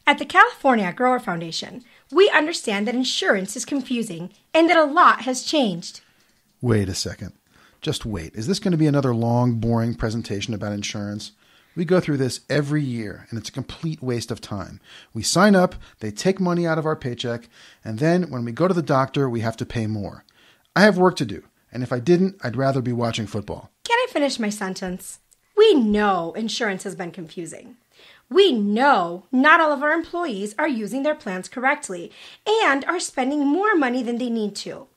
At the California Grower Foundation, we understand that insurance is confusing and that a lot has changed. Wait a second. Just wait. Is this going to be another long, boring presentation about insurance? We go through this every year, and it's a complete waste of time. We sign up, they take money out of our paycheck, and then when we go to the doctor, we have to pay more. I have work to do, and if I didn't, I'd rather be watching football. Can I finish my sentence? We know insurance has been confusing. We know not all of our employees are using their plans correctly and are spending more money than they need to.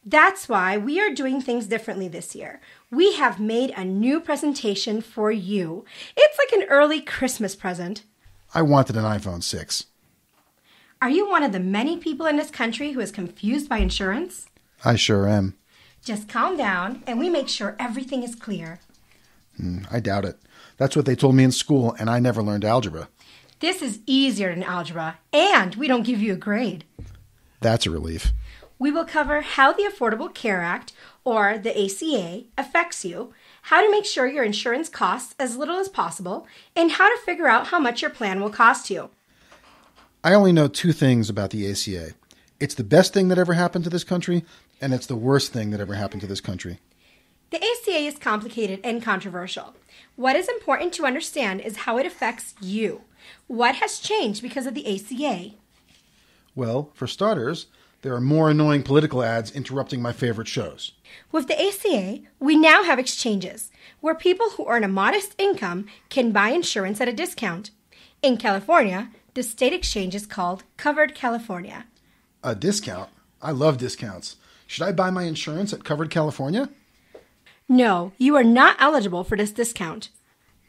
That's why we are doing things differently this year. We have made a new presentation for you. It's like an early Christmas present. I wanted an iPhone 6. Are you one of the many people in this country who is confused by insurance? I sure am. Just calm down and we make sure everything is clear. I doubt it. That's what they told me in school, and I never learned algebra. This is easier than algebra, and we don't give you a grade. That's a relief. We will cover how the Affordable Care Act, or the ACA, affects you, how to make sure your insurance costs as little as possible, and how to figure out how much your plan will cost you. I only know 2 things about the ACA. It's the best thing that ever happened to this country, and it's the worst thing that ever happened to this country. The ACA is complicated and controversial. What is important to understand is how it affects you. What has changed because of the ACA? Well, for starters, there are more annoying political ads interrupting my favorite shows. With the ACA, we now have exchanges, where people who earn a modest income can buy insurance at a discount. In California, the state exchange is called Covered California. A discount? I love discounts. Should I buy my insurance at Covered California? No, you are not eligible for this discount.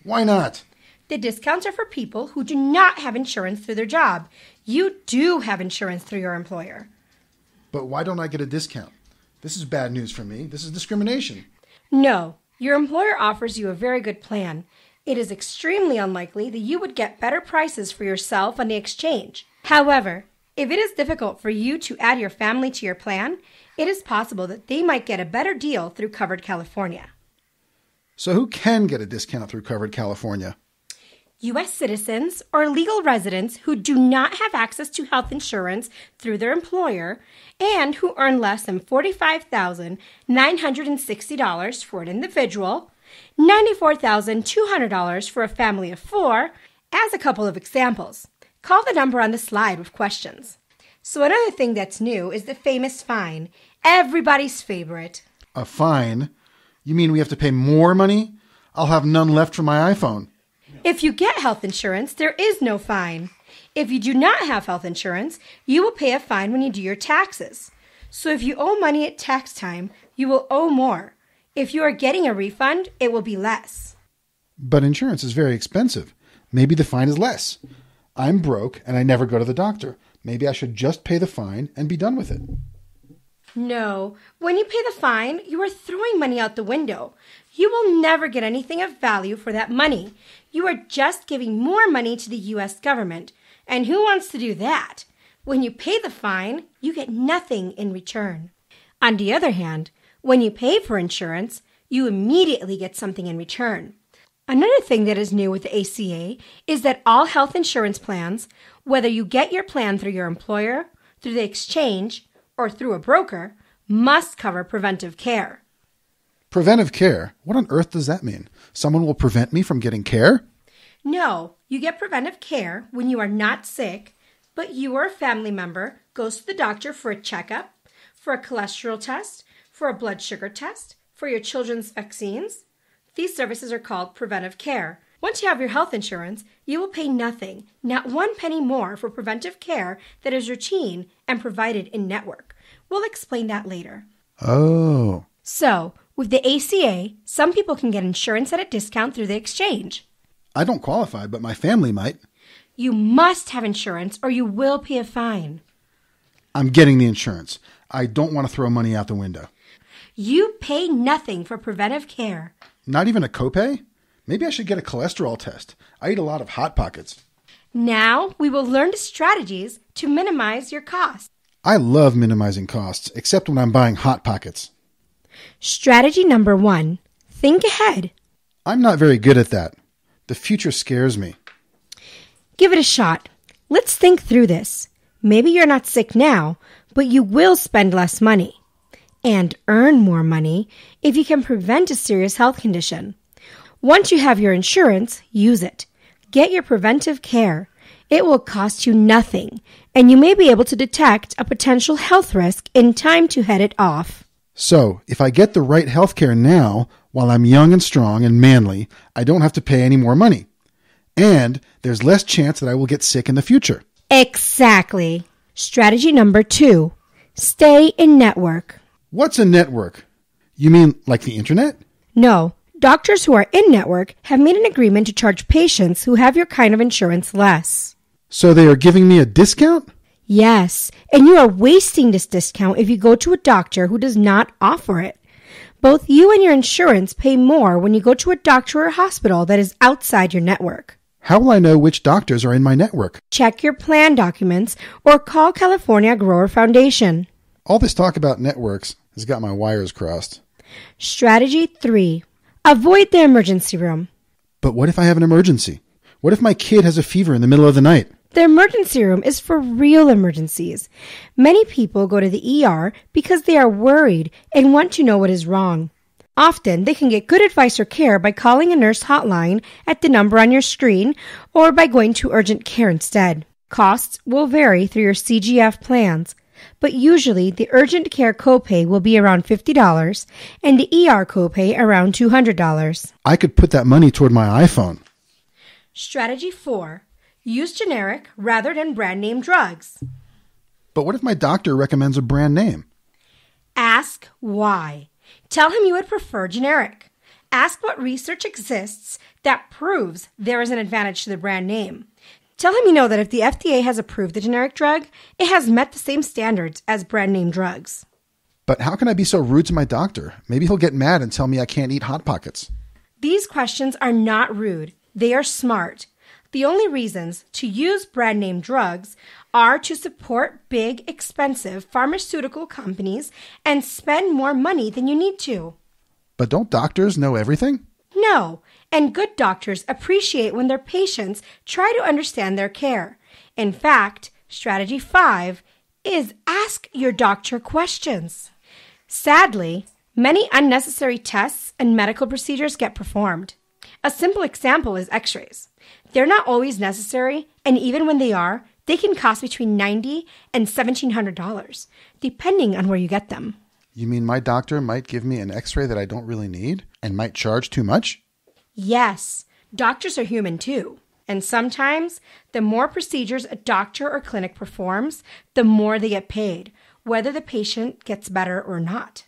Why not? The discounts are for people who do not have insurance through their job. You do have insurance through your employer. But why don't I get a discount? This is bad news for me. This is discrimination. No, your employer offers you a very good plan. It is extremely unlikely that you would get better prices for yourself on the exchange. However, if it is difficult for you to add your family to your plan, it is possible that they might get a better deal through Covered California. So who can get a discount through Covered California? U.S. citizens or legal residents who do not have access to health insurance through their employer and who earn less than $45,960 for an individual, $94,200 for a family of 4, as a couple of examples. Call the number on the slide with questions. So another thing that's new is the famous fine, everybody's favorite. A fine? You mean we have to pay more money? I'll have none left for my iPhone. If you get health insurance, there is no fine. If you do not have health insurance, you will pay a fine when you do your taxes. So if you owe money at tax time, you will owe more. If you are getting a refund, it will be less. But insurance is very expensive. Maybe the fine is less. I'm broke and I never go to the doctor. Maybe I should just pay the fine and be done with it. No, when you pay the fine, you are throwing money out the window. You will never get anything of value for that money. You are just giving more money to the U.S. government. And who wants to do that? When you pay the fine, you get nothing in return. On the other hand, when you pay for insurance, you immediately get something in return. Another thing that is new with the ACA is that all health insurance plans, whether you get your plan through your employer, through the exchange, or through a broker, must cover preventive care. Preventive care? What on earth does that mean? Someone will prevent me from getting care? No, you get preventive care when you are not sick, but you or a family member goes to the doctor for a checkup, for a cholesterol test, for a blood sugar test, for your children's vaccines. These services are called preventive care. Once you have your health insurance, you will pay nothing, not 1 penny more for preventive care that is routine and provided in-network. We'll explain that later. Oh. So, with the ACA, some people can get insurance at a discount through the exchange. I don't qualify, but my family might. You must have insurance or you will pay a fine. I'm getting the insurance. I don't want to throw money out the window. You pay nothing for preventive care. Not even a copay? Maybe I should get a cholesterol test. I eat a lot of Hot Pockets. Now we will learn the strategies to minimize your costs. I love minimizing costs, except when I'm buying Hot Pockets. Strategy number 1. Think ahead. I'm not very good at that. The future scares me. Give it a shot. Let's think through this. Maybe you're not sick now, but you will spend less money and earn more money if you can prevent a serious health condition. Once you have your insurance, use it. Get your preventive care. It will cost you nothing, and you may be able to detect a potential health risk in time to head it off. So, if I get the right health care now, while I'm young and strong and manly, I don't have to pay any more money. And there's less chance that I will get sick in the future. Exactly. Strategy number 2, stay in network. What's a network? You mean like the internet? No, doctors who are in network have made an agreement to charge patients who have your kind of insurance less. So they are giving me a discount? Yes, and you are wasting this discount if you go to a doctor who does not offer it. Both you and your insurance pay more when you go to a doctor or hospital that is outside your network. How will I know which doctors are in my network? Check your plan documents or call California Grower Foundation. All this talk about networks has got my wires crossed. Strategy 3, avoid the emergency room. But what if I have an emergency? What if my kid has a fever in the middle of the night? The emergency room is for real emergencies. Many people go to the ER because they are worried and want to know what is wrong. Often, they can get good advice or care by calling a nurse hotline at the number on your screen or by going to urgent care instead. Costs will vary through your CGF plans, but usually the urgent care copay will be around $50 and the ER copay around $200. I could put that money toward my iPhone. Strategy 4. Use generic rather than brand name drugs. But what if my doctor recommends a brand name? Ask why. Tell him you would prefer generic. Ask what research exists that proves there is an advantage to the brand name. Tell him you know that if the FDA has approved the generic drug, it has met the same standards as brand name drugs. But how can I be so rude to my doctor? Maybe he'll get mad and tell me I can't eat Hot Pockets. These questions are not rude. They are smart. The only reasons to use brand name drugs are to support big, expensive pharmaceutical companies and spend more money than you need to. But don't doctors know everything? No, and good doctors appreciate when their patients try to understand their care. In fact, strategy 5 is ask your doctor questions. Sadly, many unnecessary tests and medical procedures get performed. A simple example is x-rays. They're not always necessary, and even when they are, they can cost between $90 and $1,700, depending on where you get them. You mean my doctor might give me an x-ray that I don't really need and might charge too much? Yes, doctors are human too. And sometimes, the more procedures a doctor or clinic performs, the more they get paid, whether the patient gets better or not.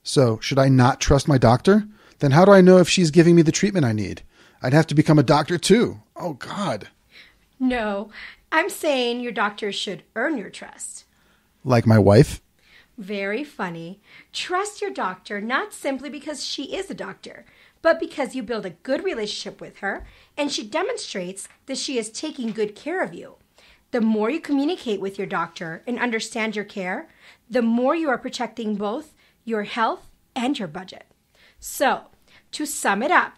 So, should I not trust my doctor? Then how do I know if she's giving me the treatment I need? I'd have to become a doctor too. Oh, God. No, I'm saying your doctor should earn your trust. Like my wife? Very funny. Trust your doctor not simply because she is a doctor, but because you build a good relationship with her and she demonstrates that she is taking good care of you. The more you communicate with your doctor and understand your care, the more you are protecting both your health and your budget. So, to sum it up,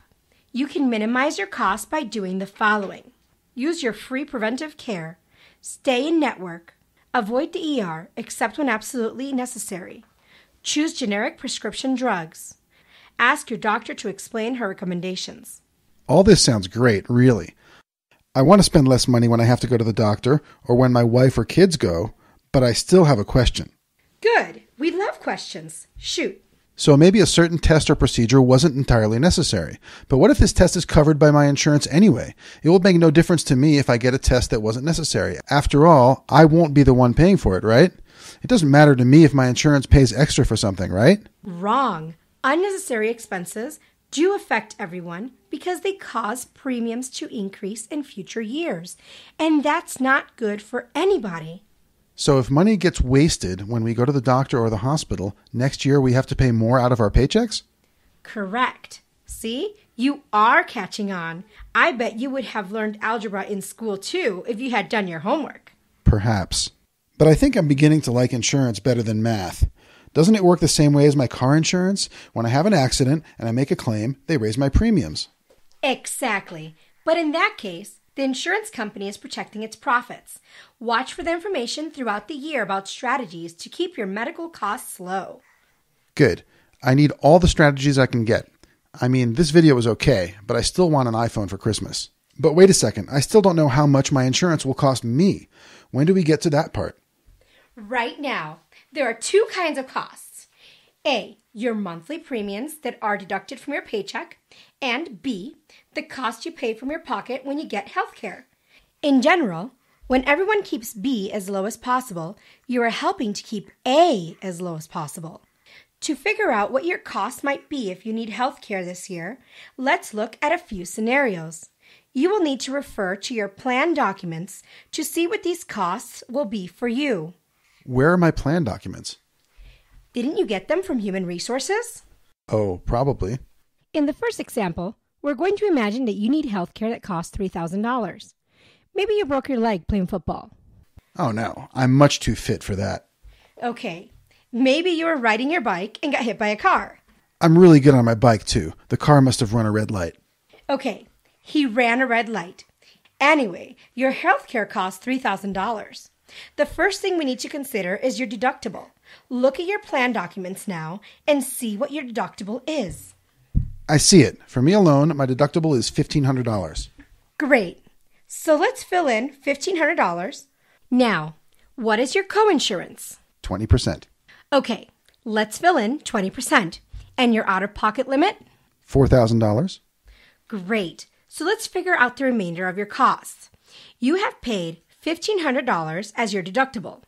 you can minimize your costs by doing the following. Use your free preventive care. Stay in network. Avoid the ER except when absolutely necessary. Choose generic prescription drugs. Ask your doctor to explain her recommendations. All this sounds great, really. I want to spend less money when I have to go to the doctor or when my wife or kids go, but I still have a question. Good. We love questions. Shoot. So maybe a certain test or procedure wasn't entirely necessary. But what if this test is covered by my insurance anyway? It will make no difference to me if I get a test that wasn't necessary. After all, I won't be the one paying for it, right? It doesn't matter to me if my insurance pays extra for something, right? Wrong. Unnecessary expenses do affect everyone because they cause premiums to increase in future years. And that's not good for anybody. So if money gets wasted when we go to the doctor or the hospital, next year we have to pay more out of our paychecks? Correct. See? You are catching on. I bet you would have learned algebra in school too if you had done your homework. Perhaps. But I think I'm beginning to like insurance better than math. Doesn't it work the same way as my car insurance? When I have an accident and I make a claim, they raise my premiums. Exactly. But in that case, The insurance company is protecting its profits. Watch for the information throughout the year about strategies to keep your medical costs low. Good. I need all the strategies I can get. I mean, this video is okay, but I still want an iPhone for Christmas. But wait a second. I still don't know how much my insurance will cost me. When do we get to that part? Right now, there are two kinds of costs. A, your monthly premiums that are deducted from your paycheck, and B, the cost you pay from your pocket when you get health care. In general, when everyone keeps B as low as possible, you are helping to keep A as low as possible. To figure out what your costs might be if you need health care this year, let's look at a few scenarios. You will need to refer to your plan documents to see what these costs will be for you. Where are my plan documents? Didn't you get them from Human Resources? Oh, probably. In the first example, we're going to imagine that you need health care that costs $3,000. Maybe you broke your leg playing football. Oh no, I'm much too fit for that. Okay, maybe you were riding your bike and got hit by a car. I'm really good on my bike too. The car must have run a red light. Okay, he ran a red light. Anyway, your health care costs $3,000. The first thing we need to consider is your deductible. Look at your plan documents now and see what your deductible is. I see it. For me alone, my deductible is $1,500. Great. So let's fill in $1,500. Now, what is your coinsurance? 20%. Okay, let's fill in 20%. And your out-of-pocket limit? $4,000. Great. So let's figure out the remainder of your costs. You have paid $1,500 as your deductible.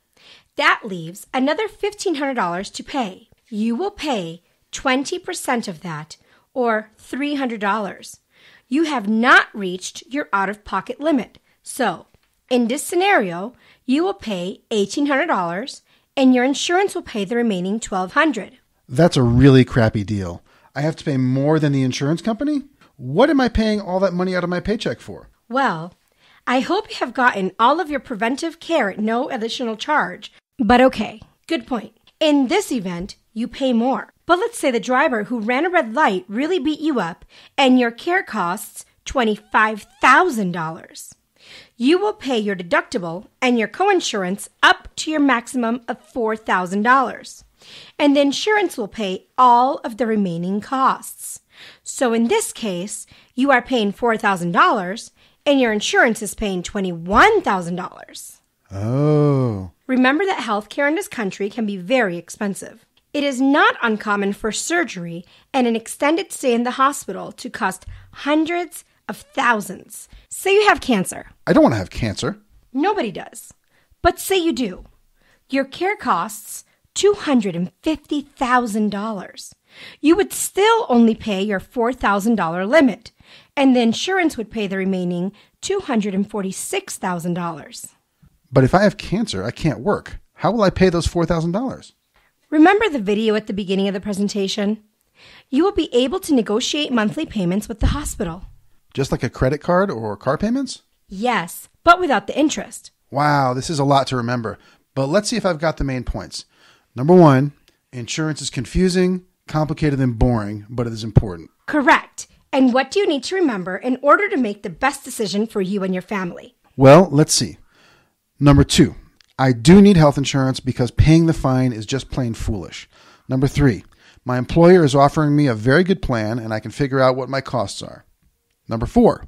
That leaves another $1,500 to pay. You will pay 20% of that, or $300. You have not reached your out-of-pocket limit. So, in this scenario, you will pay $1,800 and your insurance will pay the remaining $1,200. That's a really crappy deal. I have to pay more than the insurance company? What am I paying all that money out of my paycheck for? Well, I hope you have gotten all of your preventive care at no additional charge. But okay, good point. In this event, you pay more. But let's say the driver who ran a red light really beat you up and your care costs $25,000. You will pay your deductible and your coinsurance up to your maximum of $4,000. And the insurance will pay all of the remaining costs. So in this case, you are paying $4,000 and your insurance is paying $21,000. Oh. Remember that healthcare in this country can be very expensive. It is not uncommon for surgery and an extended stay in the hospital to cost hundreds of thousands. Say you have cancer. I don't want to have cancer. Nobody does. But say you do. Your care costs $250,000. You would still only pay your $4,000 limit, and the insurance would pay the remaining $246,000. But if I have cancer, I can't work. How will I pay those $4,000? Remember the video at the beginning of the presentation? You will be able to negotiate monthly payments with the hospital. Just like a credit card or car payments? Yes, but without the interest. Wow, this is a lot to remember. But let's see if I've got the main points. Number one, insurance is confusing, complicated, and boring, but it is important. Correct. And what do you need to remember in order to make the best decision for you and your family? Well, let's see. Number two, I do need health insurance because paying the fine is just plain foolish. Number three, my employer is offering me a very good plan and I can figure out what my costs are. Number four,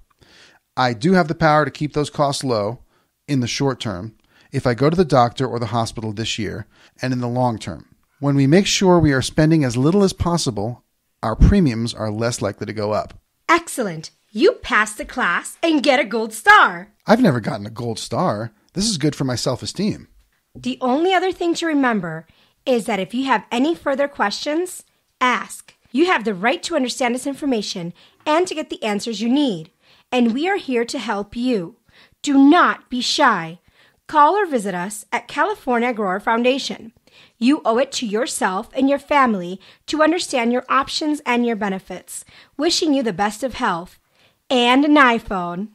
I do have the power to keep those costs low in the short term if I go to the doctor or the hospital this year and in the long term. When we make sure we are spending as little as possible, our premiums are less likely to go up. Excellent. You passed the class and get a gold star. I've never gotten a gold star. This is good for my self-esteem. The only other thing to remember is that if you have any further questions, ask. You have the right to understand this information and to get the answers you need. And we are here to help you. Do not be shy. Call or visit us at California Grower Foundation. You owe it to yourself and your family to understand your options and your benefits. Wishing you the best of health and an iPhone.